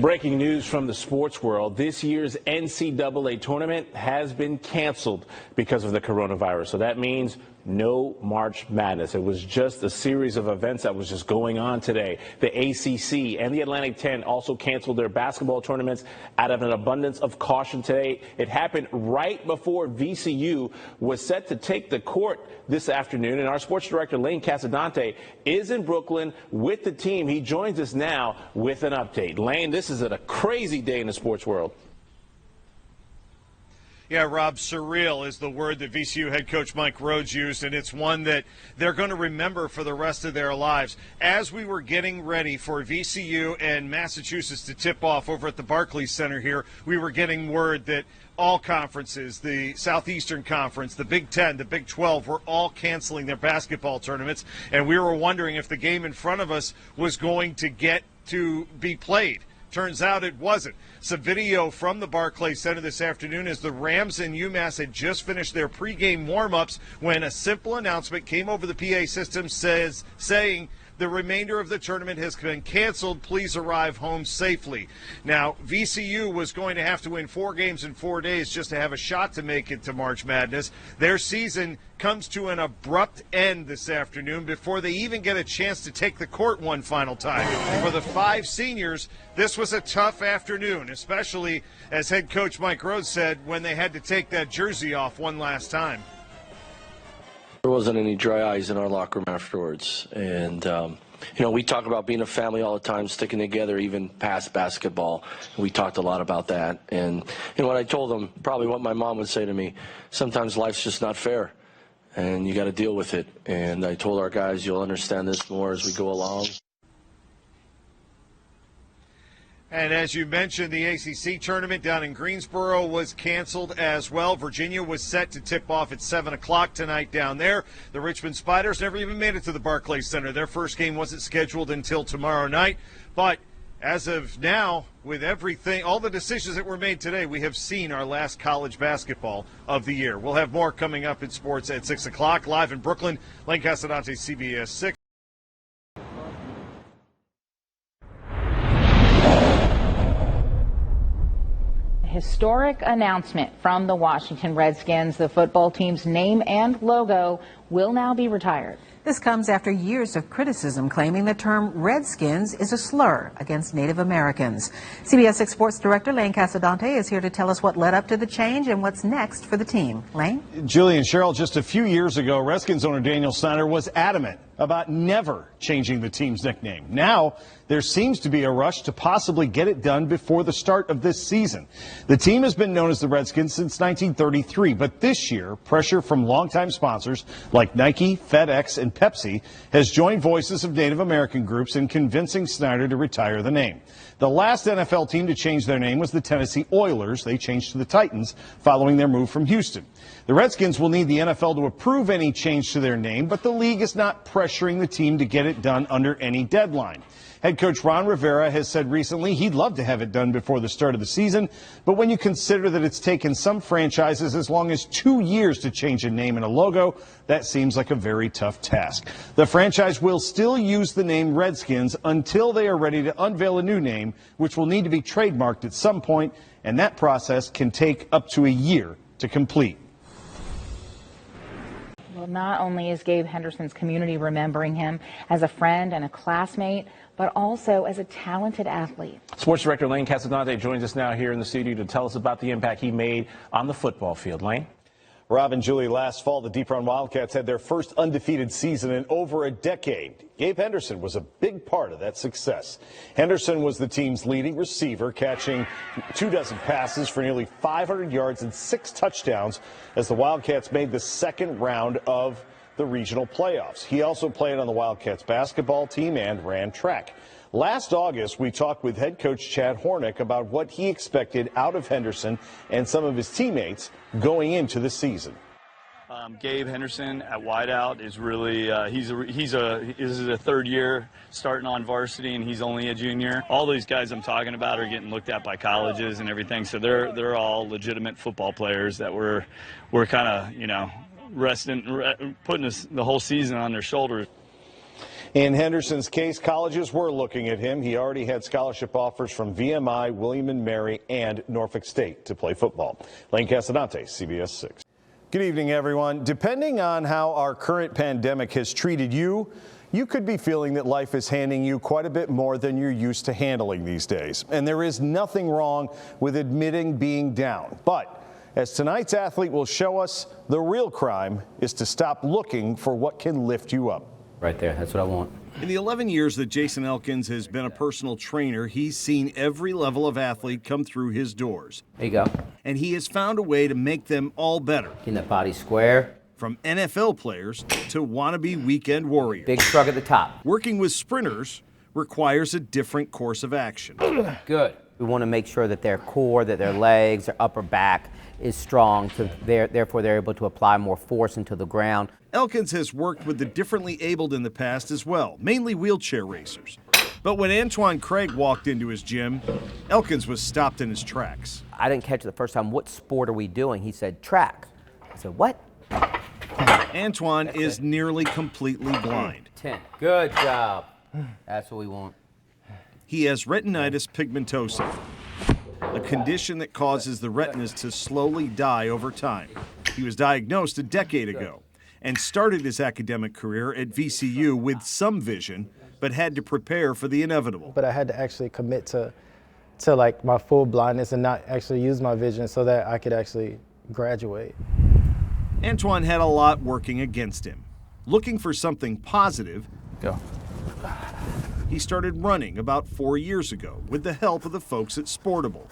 Breaking news from the sports world. This year's NCAA tournament has been canceled because of the coronavirus. So that means no March Madness. It was just a series of events that was just going on today. The ACC and the Atlantic 10 also canceled their basketball tournaments out of an abundance of caution today. It happened right before VCU was set to take the court this afternoon. And our sports director, Lane Casadante, is in Brooklyn with the team. He joins us now with an update. Lane, this is a crazy day in the sports world. Yeah, Rob, surreal is the word that VCU head coach Mike Rhodes used, and it's one that they're going to remember for the rest of their lives. As we were getting ready for VCU and Massachusetts to tip off over at the Barclays Center here, we were getting word that all conferences, the Southeastern Conference, the Big Ten, the Big 12, were all canceling their basketball tournaments, and we were wondering if the game in front of us was going to get to be played. Turns out it wasn't. Some video from the Barclays Center this afternoon as the Rams and UMass had just finished their pregame warm-ups when a simple announcement came over the PA system saying the remainder of the tournament has been canceled. Please arrive home safely. Now, VCU was going to have to win 4 games in 4 days just to have a shot to make it to March Madness. Their season comes to an abrupt end this afternoon before they even get a chance to take the court one final time. For the 5 seniors, this was a tough afternoon, especially, as head coach Mike Rhodes said, when they had to take that jersey off one last time. There wasn't any dry eyes in our locker room afterwards. And, we talk about being a family all the time, sticking together even past basketball. We talked a lot about that. And, what I told them, probably what my mom would say to me, sometimes life's just not fair, and you got to deal with it. And I told our guys, you'll understand this more as we go along. And as you mentioned, the ACC tournament down in Greensboro was canceled as well. Virginia was set to tip off at 7 o'clock tonight down there. The Richmond Spiders never even made it to the Barclays Center. Their first game wasn't scheduled until tomorrow night. But as of now, with everything, all the decisions that were made today, we have seen our last college basketball of the year. We'll have more coming up in sports at 6 o'clock. Live in Brooklyn, Lane Casadante, CBS 6. Historic announcement from the Washington Redskins. The football team's name and logo will now be retired. This comes after years of criticism claiming the term Redskins is a slur against Native Americans. CBS 6 Sports Director Lane Casadante is here to tell us what led up to the change and what's next for the team. Lane? Julie and Cheryl, just a few years ago, Redskins owner Daniel Snyder was adamant about never changing the team's nickname. Now, there seems to be a rush to possibly get it done before the start of this season. The team has been known as the Redskins since 1933, but this year, pressure from longtime sponsors like Nike, FedEx, and Pepsi has joined voices of Native American groups in convincing Snyder to retire the name. The last NFL team to change their name was the Tennessee Oilers. They changed to the Titans following their move from Houston. The Redskins will need the NFL to approve any change to their name, but the league is not pressuring the team to get it done under any deadline. Head coach Ron Rivera has said recently he'd love to have it done before the start of the season, but when you consider that it's taken some franchises as long as 2 years to change a name and a logo, that seems like a very tough task. The franchise will still use the name Redskins until they are ready to unveil a new name, which will need to be trademarked at some point, and that process can take up to a year to complete. Well, not only is Gabe Henderson's community remembering him as a friend and a classmate, but also as a talented athlete. Sports Director Lane Casadante joins us now here in the studio to tell us about the impact he made on the football field. Lane? Rob and Julie, last fall, the Deep Run Wildcats had their first undefeated season in over a decade. Gabe Henderson was a big part of that success. Henderson was the team's leading receiver, catching 24 passes for nearly 500 yards and 6 touchdowns as the Wildcats made the second round of the regional playoffs. He also played on the Wildcats basketball team and ran track. Last August, we talked with head coach Chad Hornick about what he expected out of Henderson and some of his teammates going into the season. Gabe Henderson at wideout is really this is a third year starting on varsity, and he's only a junior. All these guys I'm talking about are getting looked at by colleges and everything, so they're all legitimate football players that we're kind of putting the whole season on their shoulders. In Henderson's case, colleges were looking at him. He already had scholarship offers from VMI, William & Mary, and Norfolk State to play football. Lane Casadante, CBS 6. Good evening, everyone. Depending on how our current pandemic has treated you, you could be feeling that life is handing you quite a bit more than you're used to handling these days. And there is nothing wrong with admitting being down. But as tonight's athlete will show us, the real crime is to stop looking for what can lift you up. Right there, that's what I want. In the 11 years that Jason Elkins has been a personal trainer, he's seen every level of athlete come through his doors. There you go. And he has found a way to make them all better. Getting that body square. From NFL players to wannabe weekend warriors. Big shrug at the top. Working with sprinters requires a different course of action. Good. We want to make sure that their core, that their legs, their upper back is strong, so therefore they're able to apply more force into the ground. Elkins has worked with the differently abled in the past as well, mainly wheelchair racers. But when Antoine Craig walked into his gym, Elkins was stopped in his tracks. I didn't catch it the first time. What sport are we doing? He said, track. I said, what? Antoine is nearly completely blind. 10. Good job. That's what we want. He has retinitis pigmentosa, a condition that causes the retinas to slowly die over time. He was diagnosed a decade ago and started his academic career at VCU with some vision, but had to prepare for the inevitable. But I had to actually commit to like my full blindness and not actually use my vision so that I could actually graduate. Antoine had a lot working against him. Looking for something positive, he started running about 4 years ago with the help of the folks at Sportable.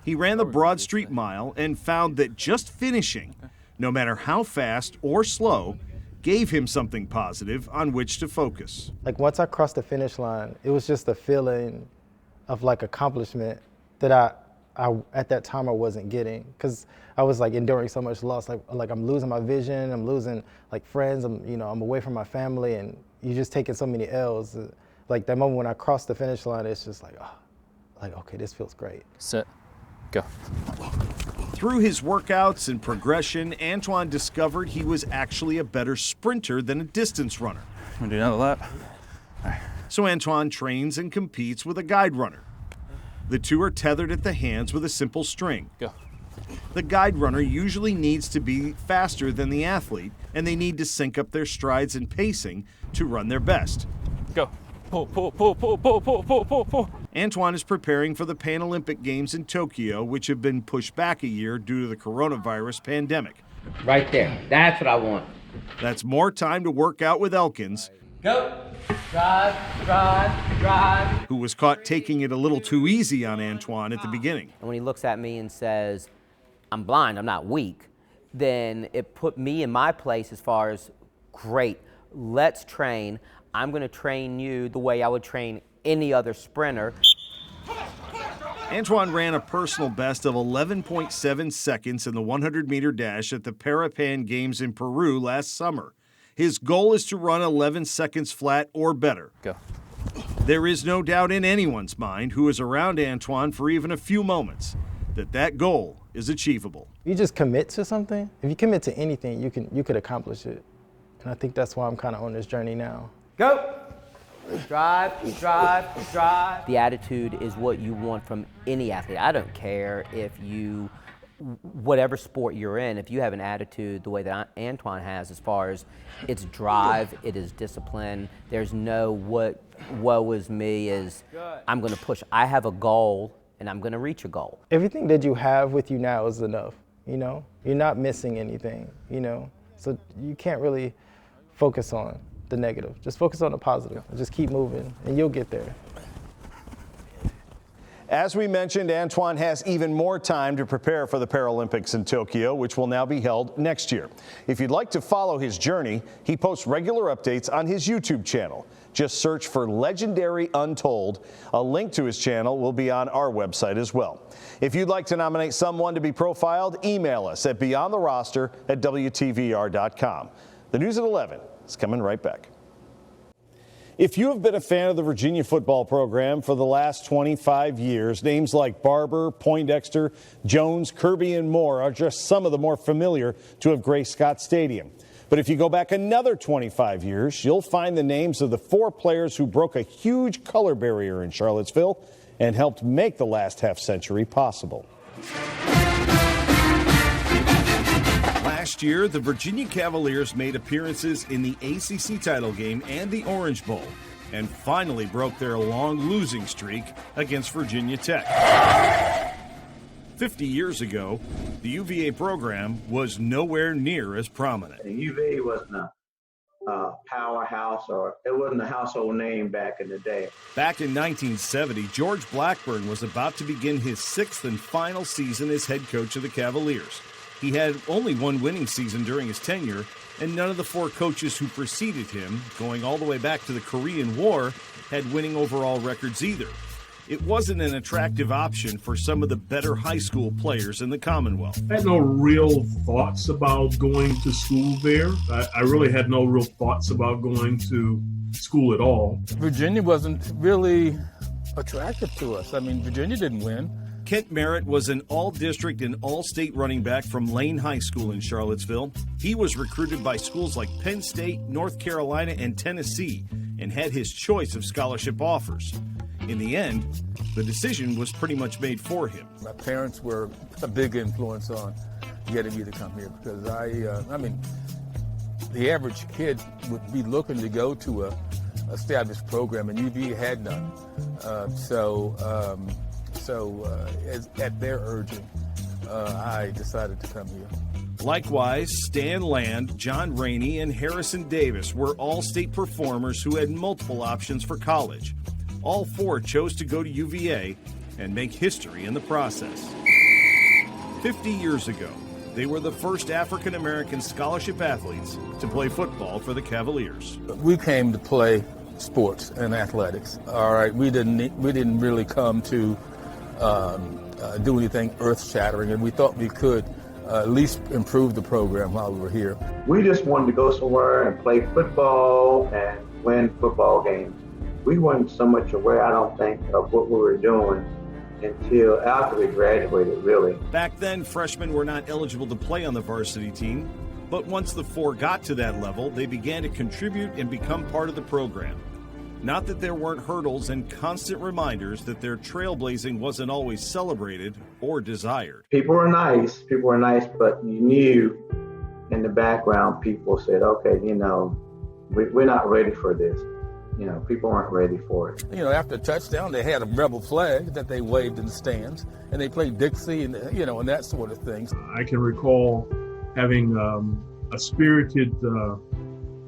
He ran the Broad Street Mile and found that just finishing, no matter how fast or slow, gave him something positive on which to focus. Like once I crossed the finish line, it was just a feeling of like accomplishment that I at that time I wasn't getting, because I was like enduring so much loss. Like I'm losing my vision, I'm losing like friends, I'm away from my family, and you're just taking so many L's. Like that moment when I crossed the finish line, it's just like, okay, this feels great. Set, go. Through his workouts and progression, Antoine discovered he was actually a better sprinter than a distance runner. I'm gonna do another lap. All right. So Antoine trains and competes with a guide runner. The two are tethered at the hands with a simple string. Go. The guide runner usually needs to be faster than the athlete, and they need to sync up their strides and pacing to run their best. Go. Pull, pull, pull, pull, pull, pull, pull, pull, pull. Antoine is preparing for the Pan Olympic Games in Tokyo, which have been pushed back a year due to the coronavirus pandemic. Right there. That's what I want. That's more time to work out with Elkins. Go. Drive, drive, drive. Who was caught taking it a little too easy on Antoine at the beginning. And when he looks at me and says, I'm blind, I'm not weak, then it put me in my place as far as, great, let's train. I'm going to train you the way I would train any other sprinter. Antoine ran a personal best of 11.7 seconds in the 100-meter dash at the Parapan Games in Peru last summer. His goal is to run 11 seconds flat or better. Go. There is no doubt in anyone's mind who is around Antoine for even a few moments that goal is achievable. You just commit to something. If you commit to anything, you could accomplish it. And I think that's why I'm kind of on this journey now. Go. Drive, drive, drive. The attitude is what you want from any athlete. I don't care if you, whatever sport you're in, if you have an attitude the way that Antoine has, as far as it's drive, it is discipline. There's no woe is me, is I'm going to push. I have a goal and I'm going to reach a goal. Everything that you have with you now is enough, You're not missing anything, So you can't really focus on the negative. Just focus on the positive and just keep moving and you'll get there. As we mentioned, Antoine has even more time to prepare for the Paralympics in Tokyo, which will now be held next year. If you'd like to follow his journey, he posts regular updates on his YouTube channel. Just search for Legendary Untold. A link to his channel will be on our website as well. If you'd like to nominate someone to be profiled, email us at beyondtheroster@WTVR.com. The News at 11 is coming right back. If you have been a fan of the Virginia football program for the last 25 years, names like Barber, Poindexter, Jones, Kirby, and more are just some of the more familiar to have graced Scott Stadium. But if you go back another 25 years, you'll find the names of the 4 players who broke a huge color barrier in Charlottesville and helped make the last half century possible. Last year, the Virginia Cavaliers made appearances in the ACC title game and the Orange Bowl, and finally broke their long losing streak against Virginia Tech. 50 years ago, the UVA program was nowhere near as prominent. The UVA wasn't a powerhouse, or it wasn't a household name back in the day. Back in 1970, George Blackburn was about to begin his 6th and final season as head coach of the Cavaliers. He had only one winning season during his tenure, and none of the 4 coaches who preceded him, going all the way back to the Korean War, had winning overall records either. It wasn't an attractive option for some of the better high school players in the Commonwealth. I had no real thoughts about going to school there. I really had no real thoughts about going to school at all. Virginia wasn't really attractive to us. I mean, Virginia didn't win. Kent Merritt was an all-district and all-state running back from Lane High School in Charlottesville. He was recruited by schools like Penn State, North Carolina, and Tennessee, and had his choice of scholarship offers. In the end, the decision was pretty much made for him. My parents were a big influence on getting me to come here because I mean, the average kid would be looking to go to a established program, and UVA had none. At their urging, I decided to come here. Likewise, Stan Land, John Rainey, and Harrison Davis were all-state performers who had multiple options for college. All 4 chose to go to UVA and make history in the process. 50 years ago, they were the first African-American scholarship athletes to play football for the Cavaliers. We came to play sports and athletics. All right, we didn't really come to do anything earth-shattering, and we thought we could at least improve the program while we were here. We just wanted to go somewhere and play football and win football games. We weren't so much aware, I don't think, of what we were doing until after we graduated, really. Back then, freshmen were not eligible to play on the varsity team, but once the 4 got to that level, they began to contribute and become part of the program. Not that there weren't hurdles and constant reminders that their trailblazing wasn't always celebrated or desired. People were nice, but you knew in the background, people said, okay, we're not ready for this. People weren't ready for it. After a touchdown, they had a rebel flag that they waved in the stands, and they played Dixie and that sort of thing. I can recall having a spirited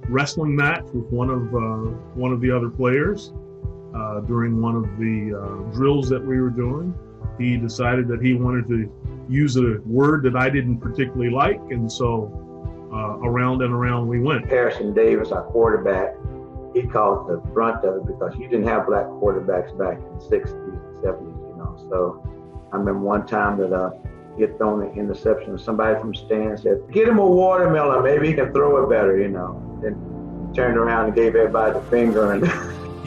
wrestling match with one of the other players during one of the drills that we were doing. He decided that he wanted to use a word that I didn't particularly like, and so around and around we went. Harrison Davis, our quarterback, he caused the brunt of it because you didn't have black quarterbacks back in the 60s and 70s, So I remember one time that he had thrown an interception, and somebody from stand said, "Get him a watermelon, maybe he can throw it better," Then turned around and gave everybody the finger. And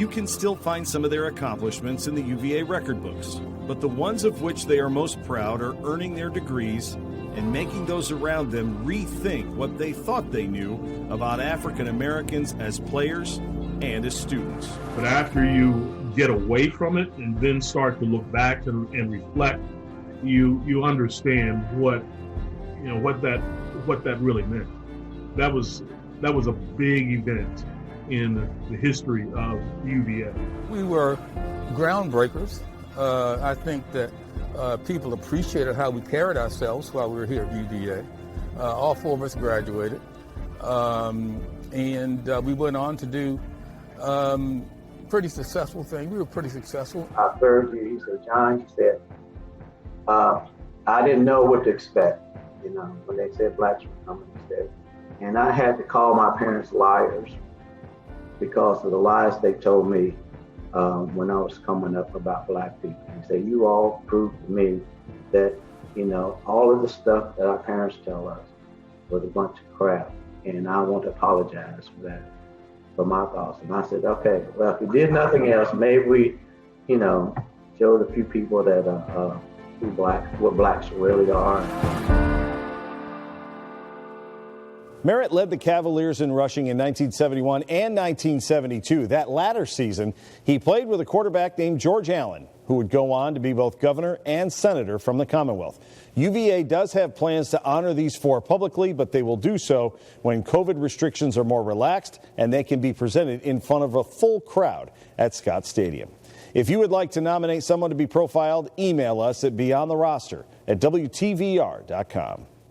You can still find some of their accomplishments in the UVA record books, but the ones of which they are most proud are earning their degrees and making those around them rethink what they thought they knew about African Americans as players and as students. But after you get away from it and then start to look back and reflect, you understand what that really meant. That was a big event in the history of UVA. We were groundbreakers. I think that people appreciated how we carried ourselves while we were here at UVA. All 4 of us graduated, and we went on to do pretty successful things. We were pretty successful. Our 3rd year, he said, "John," he said, "I didn't know what to expect, when they said blacks were coming," he said. And I had to call my parents liars because of the lies they told me when I was coming up about black people. He said, "You all proved to me that, all of the stuff that our parents tell us was a bunch of crap, and I want to apologize for that, for my thoughts." And I said, "Okay, well, if we did nothing else, maybe we, showed a few people that what blacks really are." Merritt led the Cavaliers in rushing in 1971 and 1972. That latter season, he played with a quarterback named George Allen, who would go on to be both governor and senator from the Commonwealth. UVA does have plans to honor these four publicly, but they will do so when COVID restrictions are more relaxed and they can be presented in front of a full crowd at Scott Stadium. If you would like to nominate someone to be profiled, email us at beyondtheroster@WTVR.com.